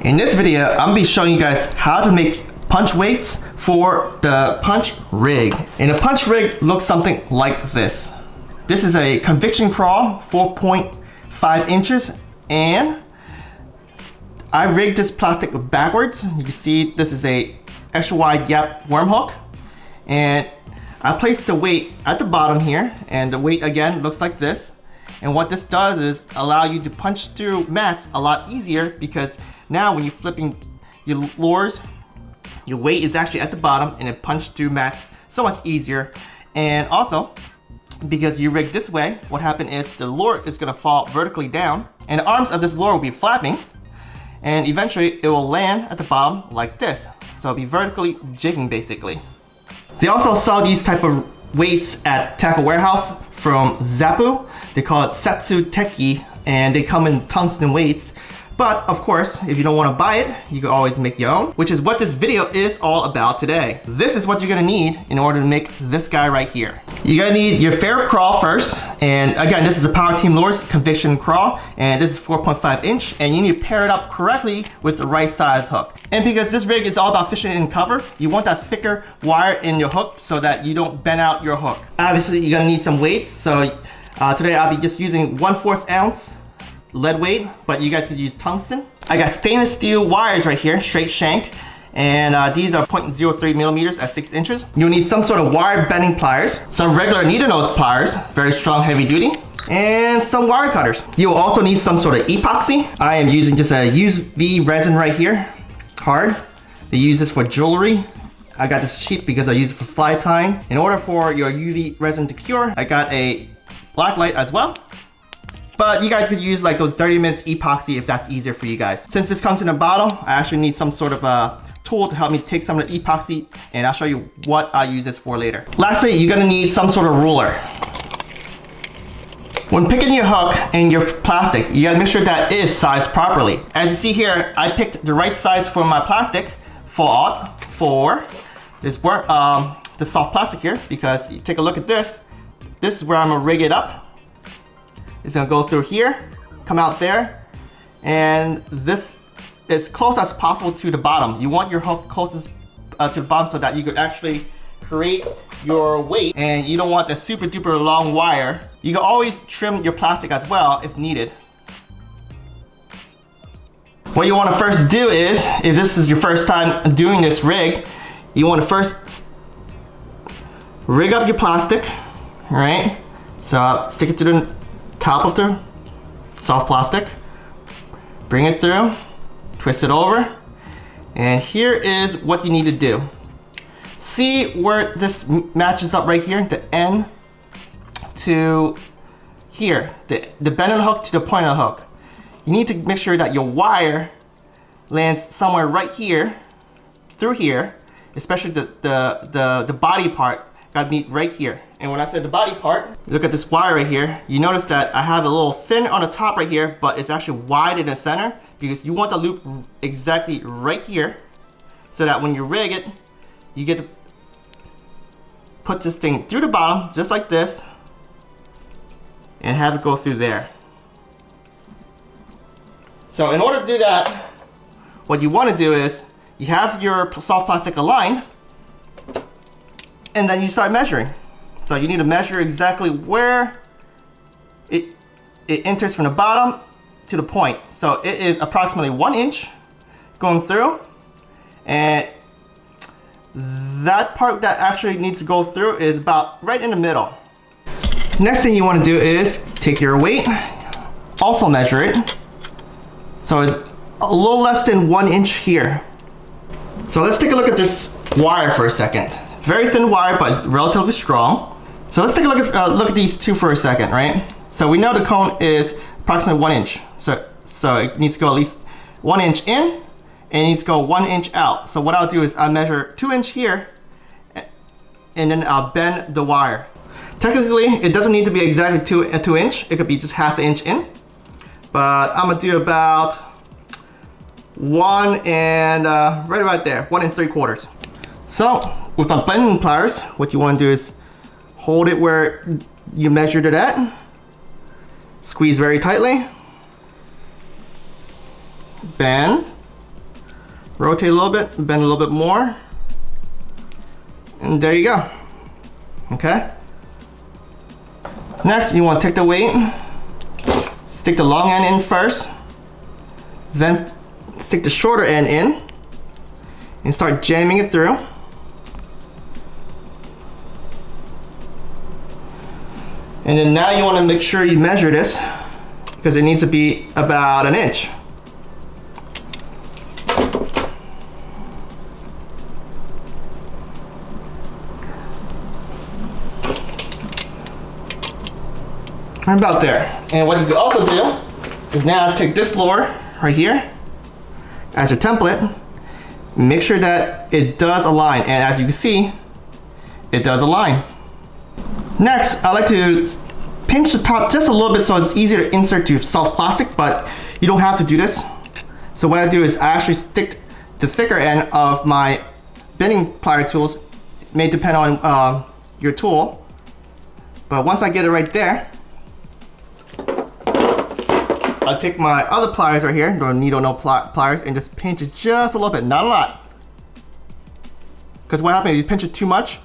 In this video, I'm going to be showing you guys how to make punch weights for the punch rig. And the punch rig looks something like this. This is a conviction craw, 4.5 inches, and I rigged this plastic backwards. You can see this is a extra wide gap worm hook, and I placed the weight at the bottom here, and the weight again looks like this. And what this does is allow you to punch through mats a lot easier, because now when you're flipping your lures, your weight is actually at the bottom and it punches through mats so much easier. And also, because you rig this way, what happened is the lure is going to fall vertically down, and the arms of this lure will be flapping, and eventually it will land at the bottom like this. So it'll be vertically jigging basically. They also sell these type of weights at Tackle Warehouse from Zappu. They call it Sasuteki, and they come in tungsten weights. But of course, if you don't want to buy it, you can always make your own, which is what this video is all about today. This is what you're gonna need in order to make this guy right here. You're gonna need your fair craw first, and again, this is a Power Team Lures conviction craw, and this is 4.5 inch, and you need to pair it up correctly with the right size hook. And because this rig is all about fishing in cover, you want that thicker wire in your hook so that you don't bend out your hook. Obviously, you're gonna need some weights, so today I'll be just using 1/4 ounce lead weight, but you guys could use tungsten. I got stainless steel wires right here, straight shank, and these are 0.03 millimeters at 6 inches. You'll need some sort of wire bending pliers, some regular Neednose Pliers, very strong, heavy duty, and some wire cutters. You'll also need some sort of epoxy. I am using just a UV resin right here, hard. They use this for jewelry. I got this cheap because I use it for fly tying. In order for your UV resin to cure, I got a black light as well. But you guys could use like those 30 minutes epoxy if that's easier for you guys. Since this comes in a bottle, I actually need some sort of a tool to help me take some of the epoxy, and I'll show you what I use this for later. Lastly, you're gonna need some sort of ruler. When picking your hook and your plastic, you gotta make sure that it is sized properly. As you see here, I picked the right size for my plastic for this the soft plastic here, because you take a look at this. This is where I'm gonna rig it up. It's gonna go through here, come out there, and this is close as possible to the bottom. You want your hook closest to the bottom so that you could actually create your weight, and you don't want the super duper long wire. You can always trim your plastic as well if needed. What you want to first do is, if this is your first time doing this rig, you want to first rig up your plastic, right? So stick it to the top of the soft plastic, bring it through, twist it over, and here is what you need to do. See where this matches up right here, the end to here, the bend of the hook to the point of the hook. You need to make sure that your wire lands somewhere right here, through here, especially the body part. Gotta meet right here. And when I said the body part, look at this wire right here. You notice that I have a little thin on the top right here, but it's actually wide in the center, because you want the loop exactly right here, so that when you rig it, you get to put this thing through the bottom, just like this, and have it go through there. So in order to do that, what you want to do is, you have your soft plastic aligned, and then you start measuring. So you need to measure exactly where it enters from the bottom to the point. So it is approximately 1 inch going through, and that part that actually needs to go through is about right in the middle. Next thing you want to do is take your weight, also measure it. So it's a little less than 1 inch here. So let's take a look at this wire for a second. It's very thin wire, but it's relatively strong. So let's take a look at these two for a second, right? So we know the cone is approximately 1 inch. So it needs to go at least 1 inch in, and it needs to go 1 inch out. So what I'll do is I'll measure 2 inch here, and then I'll bend the wire. Technically, it doesn't need to be exactly 2 inch. It could be just half an inch in. But I'm gonna do about 1 and right there, 1 3/4. So with my bending pliers, what you want to do is hold it where you measured it at, squeeze very tightly, bend, Rotate a little bit, bend a little bit more. And there you go. Okay? Next, you want to take the weight, stick the long end in first, then stick the shorter end in, and start jamming it through. And then now you want to make sure you measure this, because it needs to be about 1 inch. About there. And what you can also do is now take this lure right here as your template. Make sure that it does align, and as you can see, it does align. Next, I like to pinch the top just a little bit so it's easier to insert to soft plastic, but you don't have to do this. So what I do is I actually stick the thicker end of my bending plier tools. It may depend on your tool, but once I get it right there, I'll take my other pliers right here, the Neednose Pliers, and just pinch it just a little bit, not a lot. Because what happens if you pinch it too much,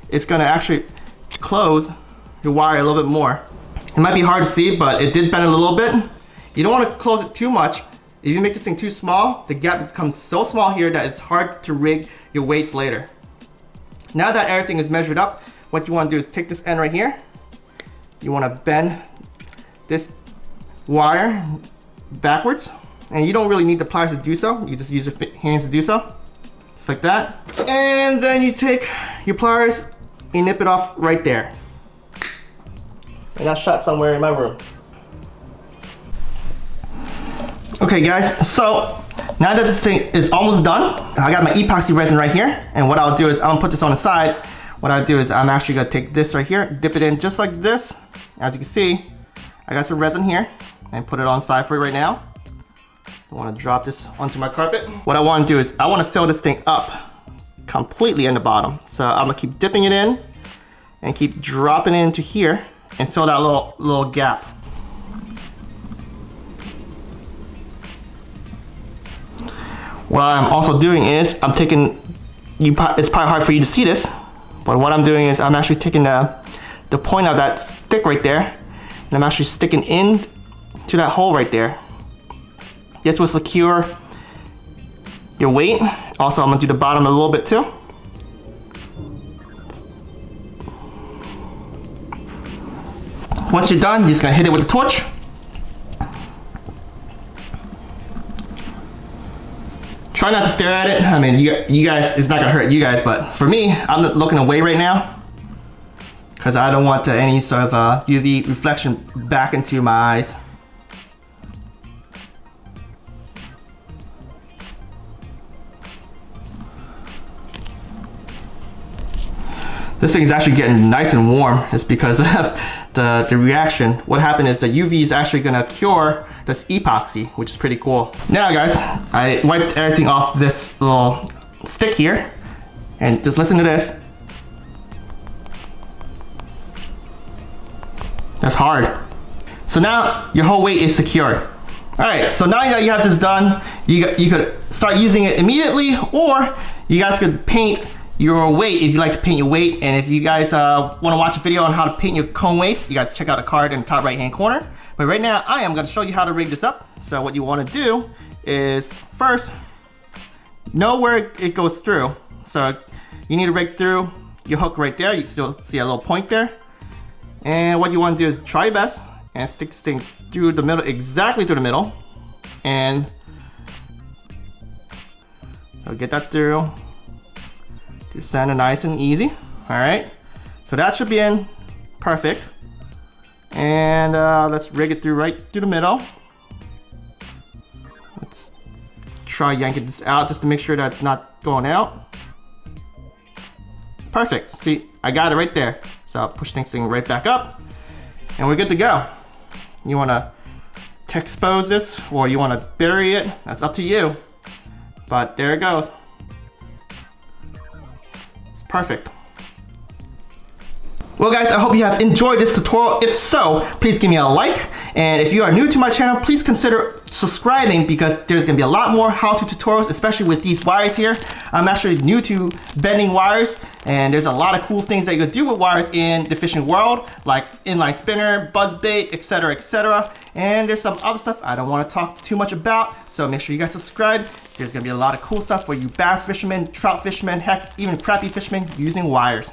it's gonna actually close your wire a little bit more. It might be hard to see, but it did bend a little bit. You don't want to close it too much. If you make this thing too small, the gap becomes so small here that it's hard to rig your weights later. Now that everything is measured up, what you want to do is take this end right here. You want to bend this wire backwards, and you don't really need the pliers to do so. You just use your hands to do so, just like that. And then you take your pliers and nip it off right there. And that's shot somewhere in my room. Okay guys, so now that this thing is almost done, I got my epoxy resin right here, and what I'll do is I'm gonna put this on the side. What I'll do is I'm actually gonna take this right here, dip it in just like this. As you can see, I got some resin here, and put it on the side for you right now. I want to drop this onto my carpet. What I want to do is I want to fill this thing up completely in the bottom. So I'm gonna keep dipping it in and keep dropping it into here and fill that little gap. What I'm also doing is I'm taking, it's probably hard for you to see this, but what I'm doing is I'm actually taking the point of that stick right there, and I'm actually sticking in to that hole right there. This will secure your weight. Also, I'm gonna do the bottom a little bit too. Once you're done, you're just gonna hit it with the torch. Try not to stare at it. I mean, you guys, it's not gonna hurt you guys, but for me, I'm looking away right now because I don't want any sort of UV reflection back into my eyes. This thing is actually getting nice and warm. It's because of the reaction. What happened is the UV is actually gonna cure this epoxy, which is pretty cool. Now guys, I wiped everything off this little stick here, and just listen to this. That's hard. So now your whole weight is secured. Alright, so now that you have this done, you could start using it immediately, or you guys could paint your weight if you like to paint your weight. And if you guys want to watch a video on how to paint your cone weights, you guys check out the card in the top right hand corner. But right now I am going to show you how to rig this up. So what you want to do is first know where it goes through. So you need to rig through your hook right there. You can still see a little point there. And what you want to do is try your best and stick this thing through the middle, exactly through the middle. And so get that through. Sand it nice and easy. All right, so that should be in perfect. And let's rig it through right through the middle. Let's try yanking this out just to make sure that it's not going out. Perfect. See, I got it right there. So I'll push this thing right back up, and we're good to go. You want to expose this, or you want to bury it. That's up to you. But there it goes. Well guys, I hope you have enjoyed this tutorial. If so, please give me a like. And if you are new to my channel, please consider subscribing because there's gonna be a lot more how-to tutorials, especially with these wires here. I'm actually new to bending wires, and there's a lot of cool things that you can do with wires in the fishing world, like inline spinner, buzz bait, etc, etc. And there's some other stuff I don't want to talk too much about, so make sure you guys subscribe. There's gonna be a lot of cool stuff for you bass fishermen, trout fishermen, heck, even crappie fishermen using wires.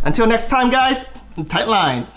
Until next time guys, tight lines.